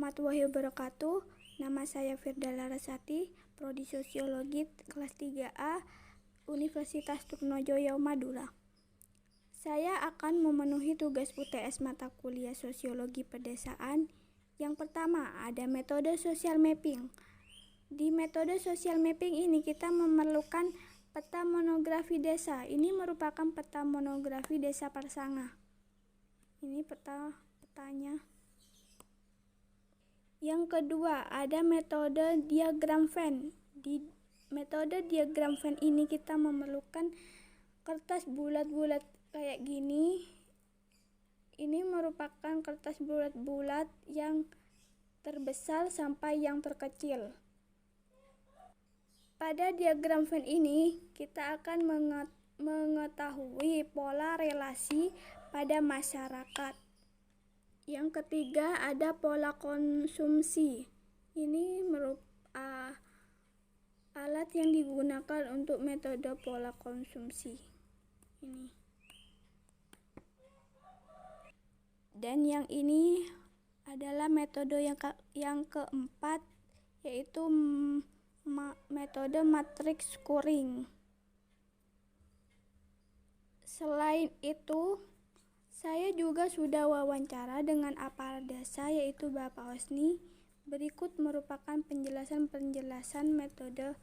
warahmatullahi wabarakatuh. Nama saya Firda Larasati, Prodi Sosiologi kelas 3A, Universitas Trunojoyo, Madura. Saya akan memenuhi tugas UTS mata kuliah Sosiologi Pedesaan. Yang pertama, ada metode social mapping. Di metode social mapping ini kita memerlukan peta monografi desa. Ini merupakan peta monografi desa Parsanga. Ini petanya. Yang kedua, ada metode diagram Venn. Di metode diagram Venn ini kita memerlukan kertas bulat-bulat kayak gini. Ini merupakan kertas bulat-bulat yang terbesar sampai yang terkecil. Pada diagram Venn ini, kita akan mengetahui pola relasi pada masyarakat. Yang ketiga, ada pola konsumsi. Ini merupakan alat yang digunakan untuk metode pola konsumsi. Ini. Dan yang ini adalah metode yang keempat, yaitu metode matrix scoring. Selain itu, saya juga sudah wawancara dengan aparat desa, yaitu Bapak Osni. Berikut merupakan penjelasan metode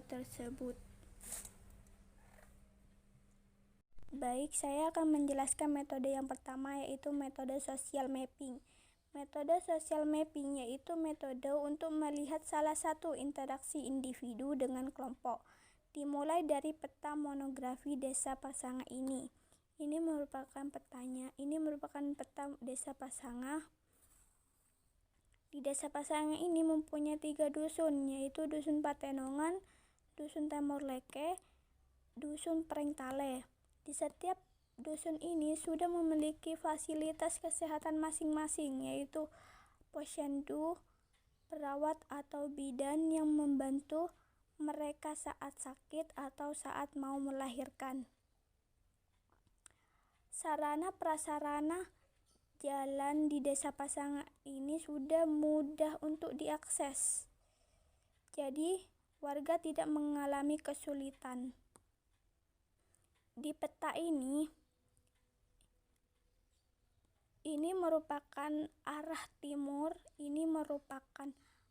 tersebut. Baik, saya akan menjelaskan metode yang pertama, yaitu metode social mapping. Metode social mapping yaitu metode untuk melihat salah satu interaksi individu dengan kelompok, dimulai dari peta monografi desa Parsanga ini. Ini merupakan peta desa Parsanga. Di desa Parsanga ini mempunyai 3 dusun, yaitu Dusun Patenongan, Dusun Temor Leke, Dusun Prengtale. Di setiap dusun ini sudah memiliki fasilitas kesehatan masing-masing, yaitu posyandu, perawat atau bidan yang membantu mereka saat sakit atau saat mau melahirkan. Sarana prasarana jalan di desa Parsanga ini sudah mudah untuk diakses. Jadi, warga tidak mengalami kesulitan. Di peta ini merupakan arah timur, ini merupakan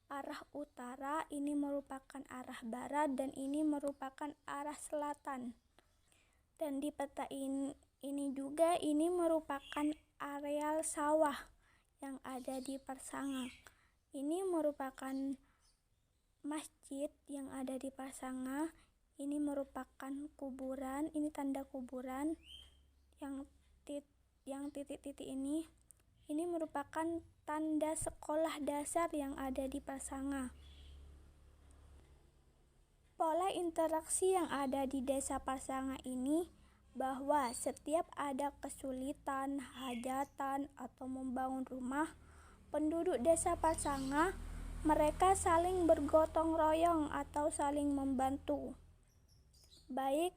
arah utara, ini merupakan arah barat, dan ini merupakan arah selatan. Dan di peta ini juga merupakan areal sawah yang ada di Parsanga. Ini merupakan masjid yang ada di Parsanga. Ini merupakan kuburan, ini tanda kuburan yang titik-titik ini. Ini merupakan tanda sekolah dasar yang ada di Parsanga. Pola interaksi yang ada di desa Parsanga ini bahwa setiap ada kesulitan, hajatan, atau membangun rumah, penduduk desa Parsanga mereka saling bergotong royong atau saling membantu. Baik,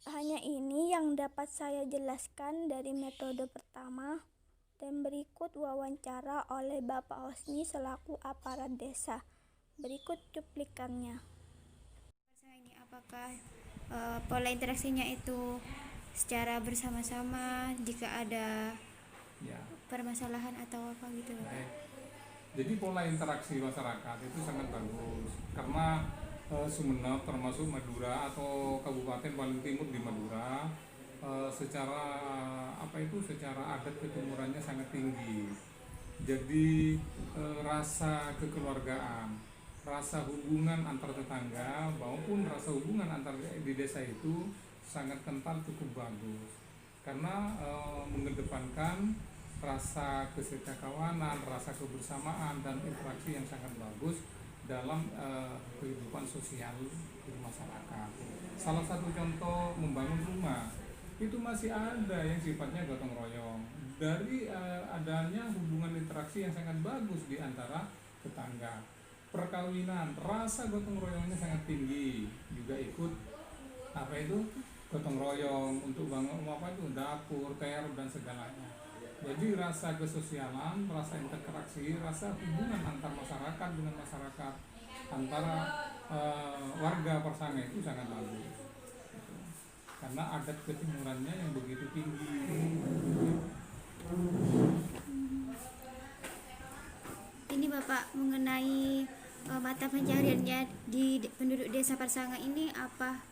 hanya ini yang dapat saya jelaskan dari metode pertama, dan berikut wawancara oleh Bapak Osni selaku aparat desa. Berikut cuplikannya. Apakah pola interaksinya itu secara bersama-sama jika ada permasalahan atau apa gitu? Jadi pola interaksi masyarakat itu sangat bagus karena Sumeneb termasuk Madura atau kabupaten paling timur di Madura secara adat ketumurannya sangat tinggi. Jadi rasa kekeluargaan, rasa hubungan antar tetangga maupun rasa hubungan antar di desa itu sangat kental, cukup bagus karena mengedepankan rasa kesetiakawanan, rasa kebersamaan, dan interaksi yang sangat bagus dalam kehidupan sosial di masyarakat. Salah satu contoh membangun rumah itu masih ada yang sifatnya gotong royong dari adanya hubungan interaksi yang sangat bagus di antara tetangga. Perkawinan, rasa gotong royongnya sangat tinggi, juga ikut gotong royong untuk bangun dapur, teror, dan segalanya. Jadi rasa kesosialan, rasa interaksi, rasa hubungan antar masyarakat dengan masyarakat, antara warga Persanga itu sangat bagus. Gitu. Karena adat ketimurannya yang begitu tinggi. Ini Bapak mengenai mata pencahariannya di penduduk desa Persanga ini apa?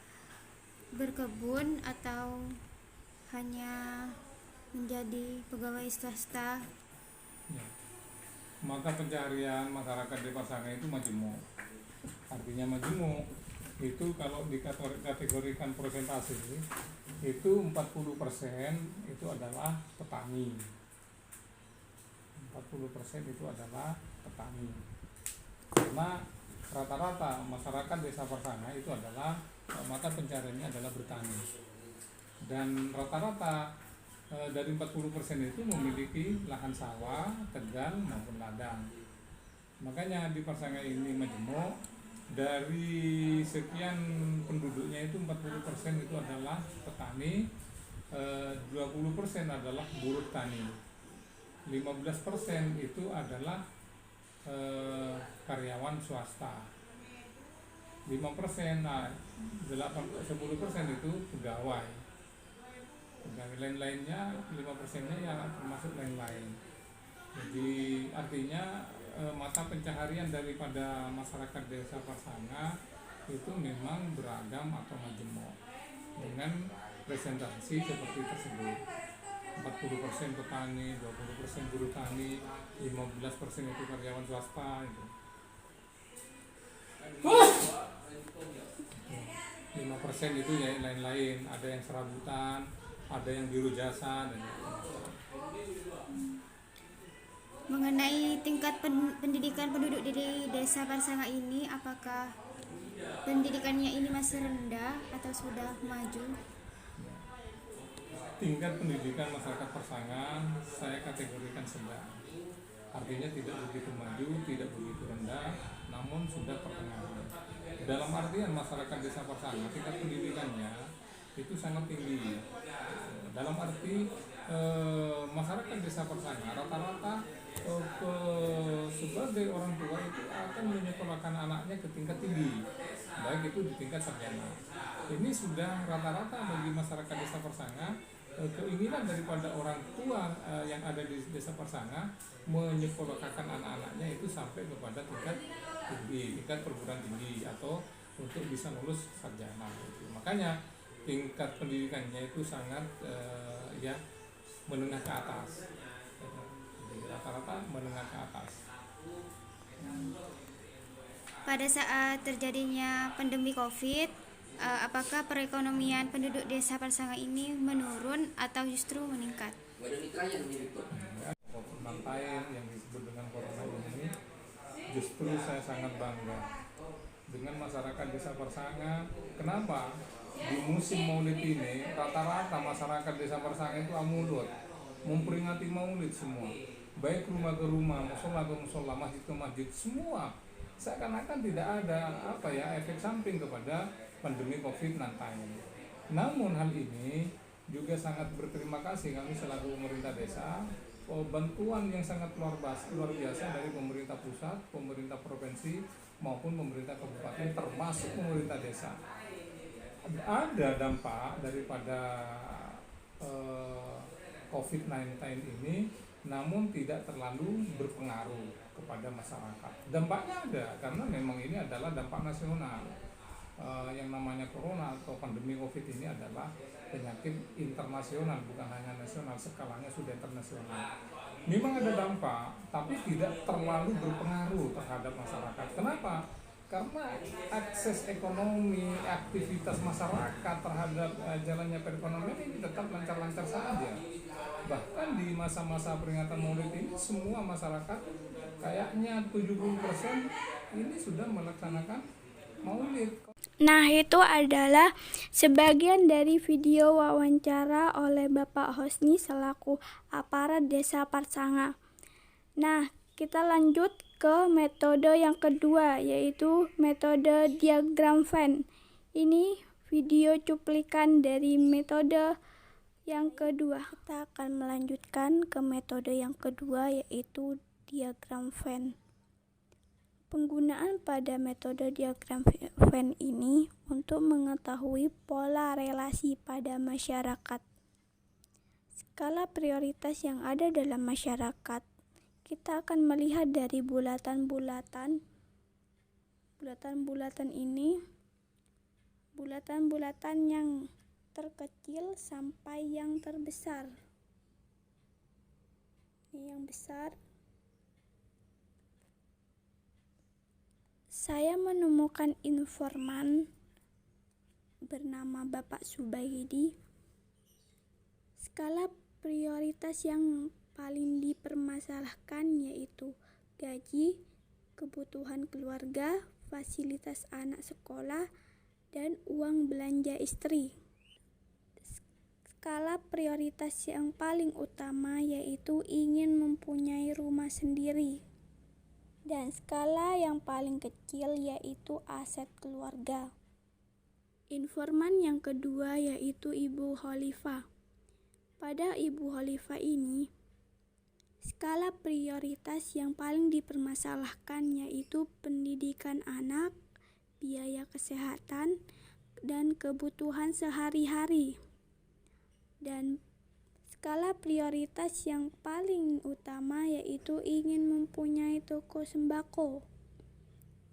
Berkebun atau hanya menjadi pegawai swasta? Ya. Mata pencaharian masyarakat di Persanga itu majemuk. Artinya majemuk itu kalau dikategorikan persentase itu 40% itu adalah petani. 40% itu adalah petani. Karena rata-rata masyarakat desa Persanga itu adalah mata pencahariannya adalah bertani. Dan rata-rata dari 40% itu memiliki lahan sawah, tegal maupun ladang. Makanya di Persanga ini majemuk, dari sekian penduduknya itu 40% itu adalah petani, 20% adalah buruh tani, 15% itu adalah karyawan swasta, 5%, 10% itu pegawai. Lain-lainnya 5%-nya ya termasuk lain-lain. Jadi artinya mata pencaharian daripada masyarakat desa Persanga itu memang beragam atau majemuk dengan presentasi seperti tersebut. 40% petani, 20% buruh tani, 15% itu karyawan swasta itu. 5% itu ya lain-lain, ada yang serabutan, ada yang biro jasa dan Mengenai tingkat pendidikan penduduk di desa Persanga ini, apakah pendidikannya ini masih rendah atau sudah maju? Tingkat pendidikan masyarakat Persanga saya kategorikan sedang. Artinya tidak begitu maju, tidak begitu rendah, namun sudah pertengahan. Dalam artian masyarakat desa Persanga tingkat pendidikannya itu sangat tinggi. Dalam arti masyarakat desa Persanga rata-rata sebagai orang tua itu akan menyekolahkan anaknya ke tingkat tinggi, baik itu di tingkat sarjana. Ini sudah rata-rata bagi masyarakat desa Persanga. Keinginan daripada orang tua yang ada di desa Persanga menyekolahkan anak-anaknya itu sampai kepada tingkat tinggi, tingkat perguruan tinggi atau untuk bisa lulus sarjana. Makanya tingkat pendidikannya itu sangat ya menengah ke atas. Jadi rata-rata menengah ke atas. Pada saat terjadinya pandemi COVID, apakah perekonomian penduduk desa Persanga ini menurun atau justru meningkat? Nantain yang disebut dengan corona ini justru saya sangat bangga dengan masyarakat desa Persanga. Kenapa? Di musim Maulid ini rata-rata masyarakat desa Persanga itu amulut memperingati Maulid semua, baik rumah ke rumah, musola ke musola, masjid ke masjid, semua seakan-akan tidak ada efek samping kepada pandemi COVID-19. Namun hal ini juga sangat berterima kasih kami selaku pemerintah desa, bantuan yang sangat luar biasa dari pemerintah pusat, pemerintah provinsi maupun pemerintah kabupaten termasuk pemerintah desa. Ada dampak daripada COVID-19 ini, namun tidak terlalu berpengaruh kepada masyarakat. Dampaknya ada karena memang ini adalah dampak nasional. Yang namanya corona atau pandemi COVID ini adalah penyakit internasional, bukan hanya nasional, skalanya sudah internasional. Memang ada dampak, tapi tidak terlalu berpengaruh terhadap masyarakat. Kenapa? Karena akses ekonomi, aktivitas masyarakat terhadap jalannya perekonomian ini tetap lancar-lancar saja. Bahkan di masa-masa peringatan Maulid ini semua masyarakat kayaknya 70% ini sudah melaksanakan Maulid. Nah, itu adalah sebagian dari video wawancara oleh Bapak Hosni selaku aparat desa Persanga. Nah, kita lanjut ke metode yang kedua, yaitu metode diagram Venn. Ini video cuplikan dari metode Yang kedua, kita akan melanjutkan ke metode yang kedua, yaitu diagram Venn. Penggunaan pada metode diagram Venn ini untuk mengetahui pola relasi pada masyarakat. Skala prioritas yang ada dalam masyarakat, kita akan melihat dari bulatan-bulatan ini, bulatan-bulatan yang terkecil sampai yang terbesar. Ini yang besar. Saya menemukan informan bernama Bapak Subaidi. Skala prioritas yang paling dipermasalahkan yaitu gaji, kebutuhan keluarga, fasilitas anak sekolah, dan uang belanja istri. Skala prioritas yang paling utama yaitu ingin mempunyai rumah sendiri. Dan skala yang paling kecil yaitu aset keluarga. Informan yang kedua yaitu Ibu Khalifah. Pada Ibu Khalifah ini, skala prioritas yang paling dipermasalahkan yaitu pendidikan anak, biaya kesehatan, dan kebutuhan sehari-hari. Dan skala prioritas yang paling utama yaitu ingin mempunyai toko sembako.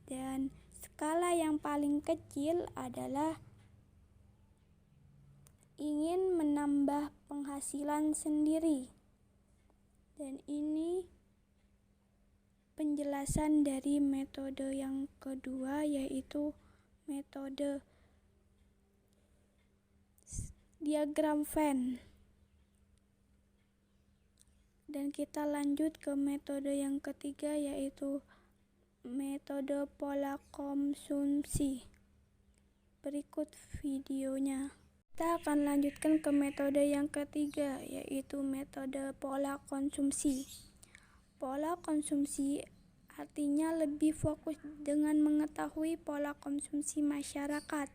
Dan skala yang paling kecil adalah ingin menambah penghasilan sendiri. Dan ini penjelasan dari metode yang kedua, yaitu metode diagram Venn. Dan kita lanjut ke metode yang ketiga, yaitu metode pola konsumsi. Berikut videonya. Kita akan lanjutkan ke metode yang ketiga, yaitu metode pola konsumsi. Pola konsumsi artinya lebih fokus dengan mengetahui pola konsumsi masyarakat.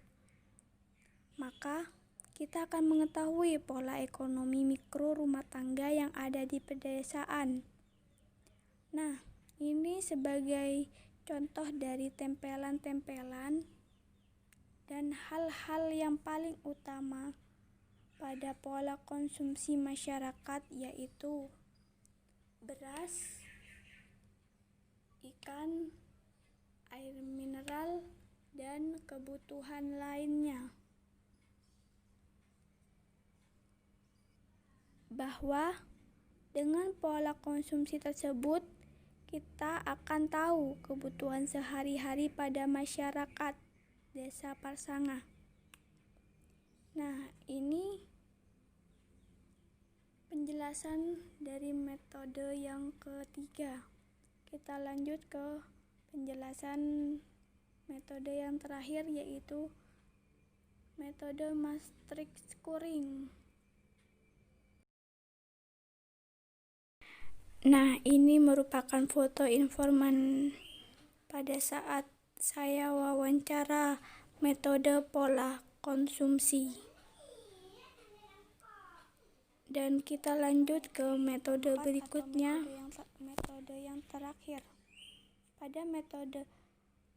Maka kita akan mengetahui pola ekonomi mikro rumah tangga yang ada di pedesaan. Nah, ini sebagai contoh dari tempelan-tempelan dan hal-hal yang paling utama pada pola konsumsi masyarakat, yaitu beras, ikan, air mineral, dan kebutuhan lainnya. Bahwa dengan pola konsumsi tersebut, kita akan tahu kebutuhan sehari-hari pada masyarakat Desa Parsanga. Nah, ini penjelasan dari metode yang ketiga. Kita lanjut ke penjelasan metode yang terakhir, yaitu metode matrix scoring. Nah, ini merupakan foto informan pada saat saya wawancara metode pola konsumsi. Dan kita lanjut ke metode berikutnya, metode yang terakhir. Pada metode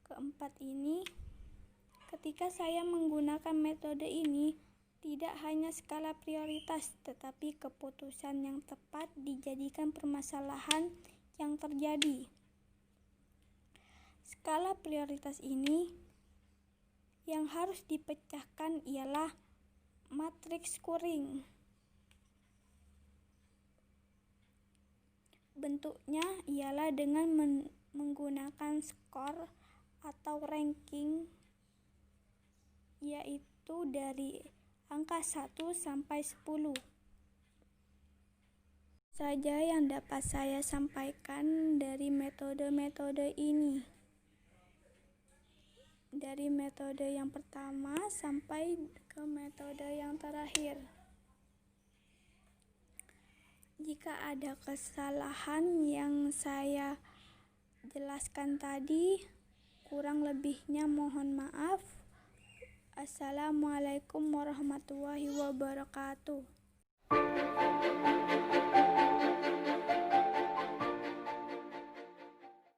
keempat ini, ketika saya menggunakan metode ini, tidak hanya skala prioritas, tetapi keputusan yang tepat dijadikan permasalahan yang terjadi. Skala prioritas ini yang harus dipecahkan ialah matriks scoring. Bentuknya ialah dengan menggunakan skor atau ranking, yaitu dari angka 1 sampai 10. Saja yang dapat saya sampaikan dari metode-metode ini. Dari metode yang pertama sampai ke metode yang terakhir. Jika ada kesalahan yang saya jelaskan tadi, kurang lebihnya mohon maaf. Assalamualaikum warahmatullahi wabarakatuh. Oke.